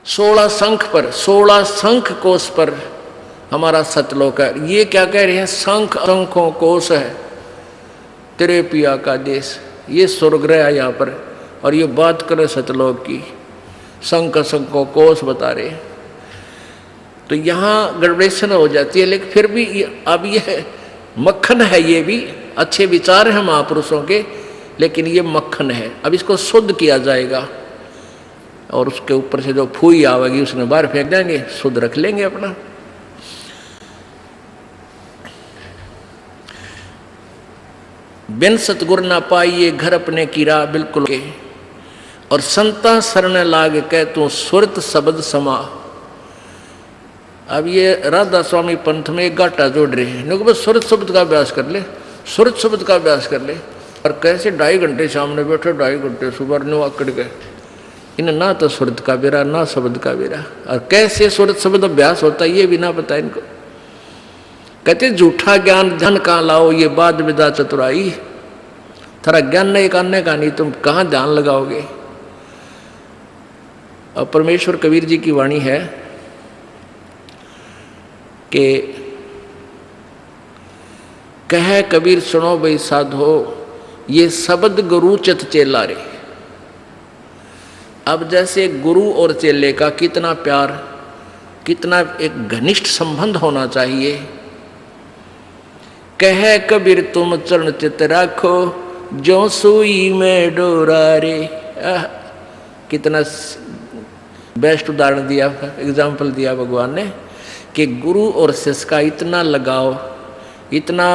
16 शंख पर, 16 शंख कोश पर हमारा सतलोक है। ये क्या कह रहे हैं? शंख शंखों कोश है तेरे पिया का देश। ये स्वर्गग्रह है यहाँ पर, और ये बात करे सतलोक की, शंख शंखों कोश बता रहे हैं। तो यहाँ गड़बड़ेशन हो जाती है, लेकिन फिर भी अब ये मक्खन है, ये भी अच्छे विचार हैं महापुरुषों के, लेकिन ये मक्खन है। अब इसको शुद्ध किया जाएगा, और उसके ऊपर से जो फूई आवेगी उसने बाहर फेंक देंगे, शुद्ध रख लेंगे अपना। बिन सतगुर ना पाइए घर अपने कीरा बिल्कुल के, और संता शरण लाग के तू सुरत शब्द समा। अब ये राधा स्वामी पंथ में एक गाटा जोड़ रहे हैं, बस सुरत शब्द का अभ्यास कर ले, सुरत शब्द का अभ्यास कर ले। और कैसे 2.5 घंटे सामने बैठे, 2.5 घंटे सुबह नो आकड़ गए, इन्हें ना तो सुरत का बेरा ना शब्द का बेरा, और कैसे सुरत शब्द अभ्यास होता है ये भी ना पता इनको। कहते झूठा ज्ञान ध्यान कहाँ लाओ, ये बाद विदा चतुराई। थारा ज्ञान नहीं करने का नहीं, तुम कहाँ ध्यान लगाओगे। और परमेश्वर कबीर जी की वाणी है कि कह कबीर सुनो भाई साधो, ये शब्द गुरु चित चेला रे। अब जैसे गुरु और चेले का कितना प्यार, कितना एक घनिष्ठ संबंध होना चाहिए। कह कबीर तुम चरण चित राखो, जो सुई में डोरा रे। कितना बेस्ट उदाहरण दिया, एग्जाम्पल दिया भगवान ने, कि गुरु और शिष्य का इतना लगाव, इतना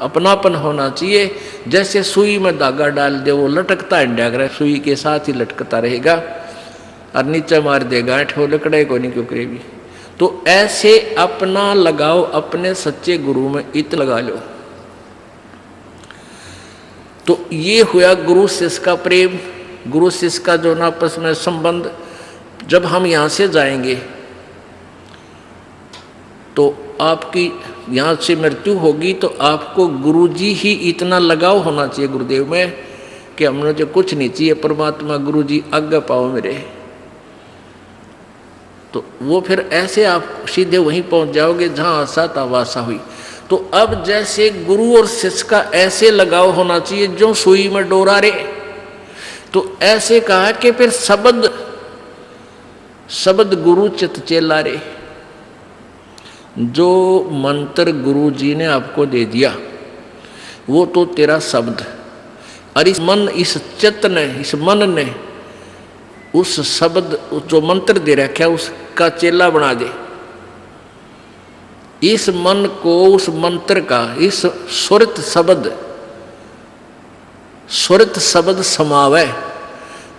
अपनापन होना चाहिए। जैसे सुई में धागा डाल दे, वो लटकता है, सुई के साथ ही लटकता रहेगा, और नीचे मार देगा ऐठो लकड़े को नहीं क्यों करेगी। तो ऐसे अपना लगाओ अपने सच्चे गुरु में, इत लगा लो। तो ये हुआ गुरु शिष्य का प्रेम, गुरु शिष्य का जो ना आपस में संबंध। जब हम यहाँ से जाएंगे तो आपकी यहाँ से मृत्यु होगी, तो आपको गुरुजी ही इतना लगाव होना चाहिए गुरुदेव में कि हमने जो कुछ नहीं चाहिए, परमात्मा गुरुजी आज्ञा पाओ मेरे। तो वो फिर ऐसे आप सीधे वहीं पहुंच जाओगे जहाँ आशा था वासा हुई। तो अब जैसे गुरु और शिष्य का ऐसे लगाव होना चाहिए जो सुई में डोरा रे। तो ऐसे कहा कि फिर शब्द गुरु चित चेला रे। जो मंत्र गुरु जी ने आपको दे दिया वो तो तेरा शब्द, और इस चित्त ने, इस मन ने उस शब्द जो मंत्र दे रखा है उसका चेला बना दे। इस मन को उस मंत्र का, इस सुरत शब्द समावे।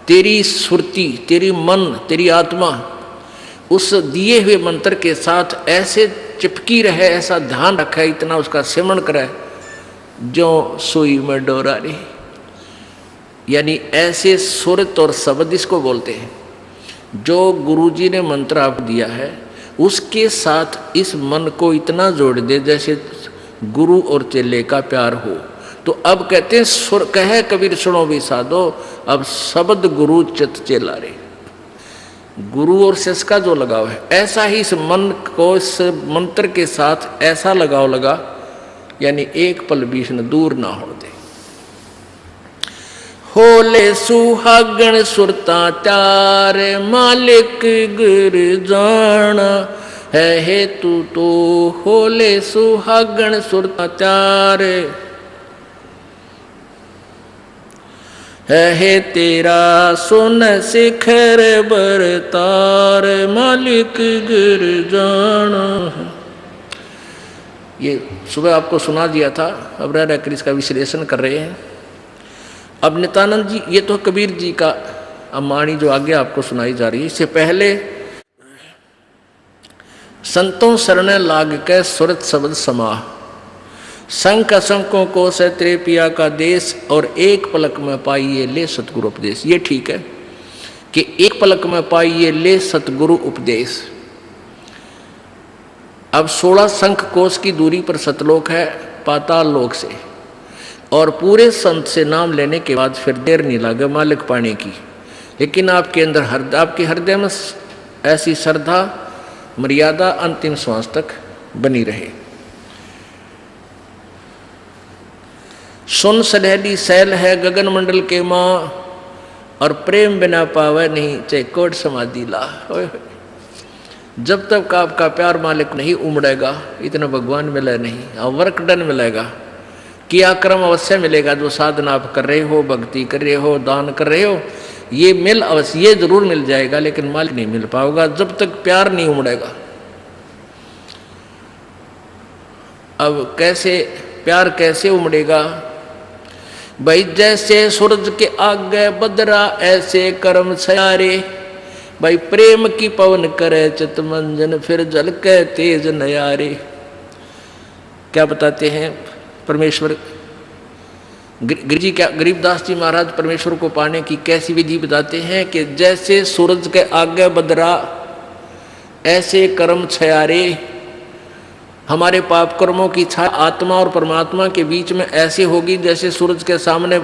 तेरी सुरती, तेरी मन, तेरी आत्मा उस दिए हुए मंत्र के साथ ऐसे चिपकी रहे, ऐसा ध्यान रखे, इतना उसका सिमरण करे जो सुई में डोरा रे। यानी ऐसे सुरत और शब्द इसको बोलते हैं। जो गुरुजी ने मंत्र आपको दिया है उसके साथ इस मन को इतना जोड़ दे जैसे गुरु और चेले का प्यार हो। तो अब कहते हैं कहे कबीर सुनो भी साधो, अब शब्द गुरु चित चेला रे। गुरु और शिष्य का जो लगाव है, ऐसा ही इस मन को इस मंत्र के साथ ऐसा लगाव लगा, यानी एक पल बीच न दूर ना हो दे। होले सुहागण सुरता त्यार, मालिक गुर जाना है हेतु तो। होले सुहागण सुरता त्यार है तेरा सुन शिखर बरतार, मालिक गिर जाना। ये सुबह आपको सुना दिया था, अब रह रहकर इसका विश्लेषण कर रहे हैं। अब नित्यानंद जी, ये तो कबीर जी का अमाणी जो आगे आपको सुनाई जा रही है। इससे पहले संतों शरण लाग के सुरत शब्द समाह, शंख असंकों को से तेरे पिया का देश, और एक पलक में पाइए ले सतगुरु उपदेश। ये ठीक है कि एक पलक में पाइए ले सतगुरु उपदेश। अब 16 शंख कोश की दूरी पर सतलोक है पाताल लोक से, और पूरे संत से नाम लेने के बाद फिर देर नहीं लगे मालिक पाने की। लेकिन आपके अंदर आपके हृदय में ऐसी श्रद्धा मर्यादा अंतिम श्वास तक बनी रहे। सुन सलहली सैल है गगन मंडल के माँ, और प्रेम बिना पावे नहीं चाहे कोट समाधि ला। जब तक आपका प्यार मालिक नहीं उमड़ेगा, इतना भगवान मिले नहीं, और वर्क डन मिलेगा, किया कर्म अवश्य मिलेगा। जो साधना आप कर रहे हो, भक्ति कर रहे हो, दान कर रहे हो, ये मिल अवश्य, ये जरूर मिल जाएगा, लेकिन मालिक नहीं मिल पाओगा जब तक प्यार नहीं उमड़ेगा। अब कैसे प्यार कैसे उमड़ेगा भाई? जैसे सूरज के आगे बदरा ऐसे कर्म छयारे। भाई प्रेम की पवन करे चितमंजन, फिर झलके तेज नयारे। क्या बताते हैं परमेश्वर गरीबदास जी महाराज परमेश्वर को पाने की कैसी विधि बताते हैं कि जैसे सूरज के आगे बदरा ऐसे कर्म छयारे। हमारे पाप कर्मों की छाया आत्मा और परमात्मा के बीच में ऐसे होगी जैसे सूरज के सामने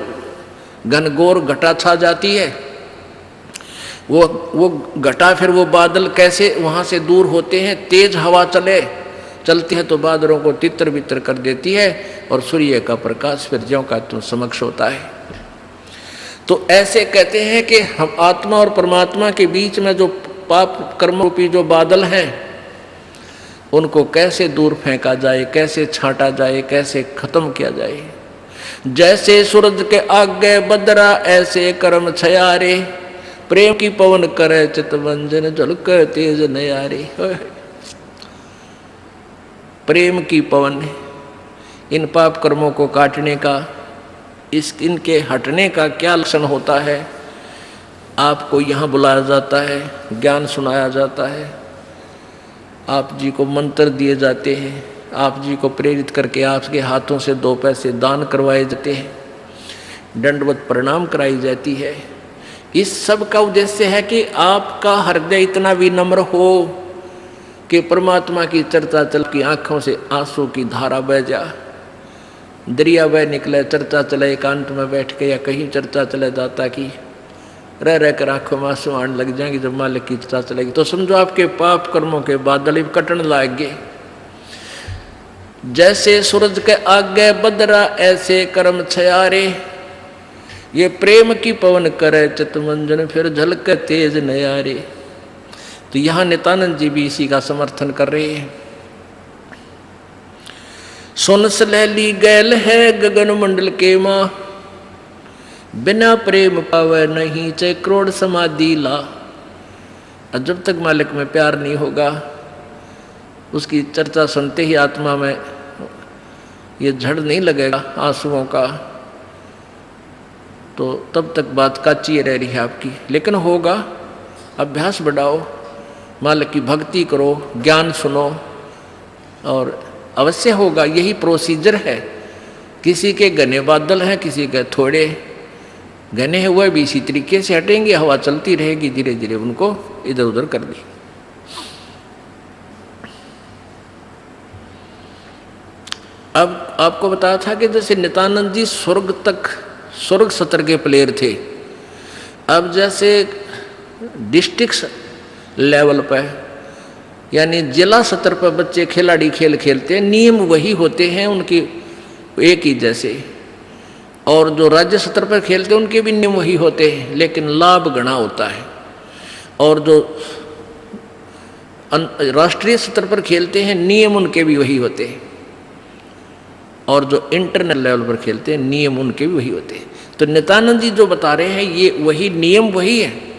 घनघोर घटा छा जाती है। वो घटा, फिर वो बादल कैसे वहाँ से दूर होते हैं। तेज हवा चलती है तो बादलों को तितर बितर कर देती है, और सूर्य का प्रकाश फिर ज्यों का त्यों समक्ष होता है। तो ऐसे कहते हैं कि हम आत्मा और परमात्मा के बीच में जो पाप कर्म रूपी जो बादल हैं, उनको कैसे दूर फेंका जाए, कैसे छांटा जाए, कैसे खत्म किया जाए। जैसे सूरज के आगे बदरा ऐसे कर्म छयारे। प्रेम की पवन करे चितमंजन, झलक तेज नयारे। प्रेम की पवन, इन पाप कर्मों को काटने का, इनके हटने का क्या लक्षण होता है? आपको यहाँ बुलाया जाता है, ज्ञान सुनाया जाता है, आप जी को मंत्र दिए जाते हैं, आप जी को प्रेरित करके आपके हाथों से 2 पैसे दान करवाए जाते हैं, दंडवत प्रणाम कराई जाती है। इस सब का उद्देश्य है कि आपका हृदय इतना विनम्र हो कि परमात्मा की चर्चा चल की आंखों से आंसू की धारा बह जा, दरिया बह निकले, चर्चा चले एकांत में बैठ के, या कहीं चर्चा चले दाता की, रह कर आंखों में आंसू आने लग जाएंगे। जब मालिक की चर्चा चलेगी तो समझो आपके पाप कर्मों के बादल कटन लाएंगे। जैसे सूरज के आगे बदरा ऐसे कर्म छयारे। ये प्रेम की पवन करे चितमंजन, फिर झलक तेज नयारे। तो यहाँ नित्यानंद जी भी इसी का समर्थन कर रहे हैं। सुन सलहली गैल है गगन मंडल के माँ, बिना प्रेम पावे नहीं चाहे करोड़ समाधि ला। और जब तक मालिक में प्यार नहीं होगा, उसकी चर्चा सुनते ही आत्मा में ये झड़ नहीं लगेगा आंसुओं का, तो तब तक बात कच्ची रह रही है आपकी। लेकिन होगा, अभ्यास बढ़ाओ, मालिक की भक्ति करो, ज्ञान सुनो, और अवश्य होगा। यही प्रोसीजर है। किसी के घने बादल हैं, किसी के थोड़े घने हुए भी इसी तरीके से हटेंगे, हवा चलती रहेगी, धीरे धीरे उनको इधर उधर कर दी। अब आपको बताया था कि जैसे नित्यानंद जी स्वर्ग सत्र के प्लेयर थे। अब जैसे डिस्ट्रिक्ट लेवल पर यानी जिला स्तर पर बच्चे खिलाड़ी खेल खेलते हैं, नियम वही होते हैं उनकी एक ही जैसे, और जो राज्य स्तर पर खेलते हैं उनके भी नियम वही होते हैं, लेकिन लाभ गणा होता है। और जो राष्ट्रीय स्तर पर खेलते हैं नियम उनके भी वही होते हैं, और जो इंटरनेशनल लेवल पर खेलते हैं नियम उनके भी वही होते हैं। तो नित्यानंद जी जो बता रहे हैं ये वही नियम वही है।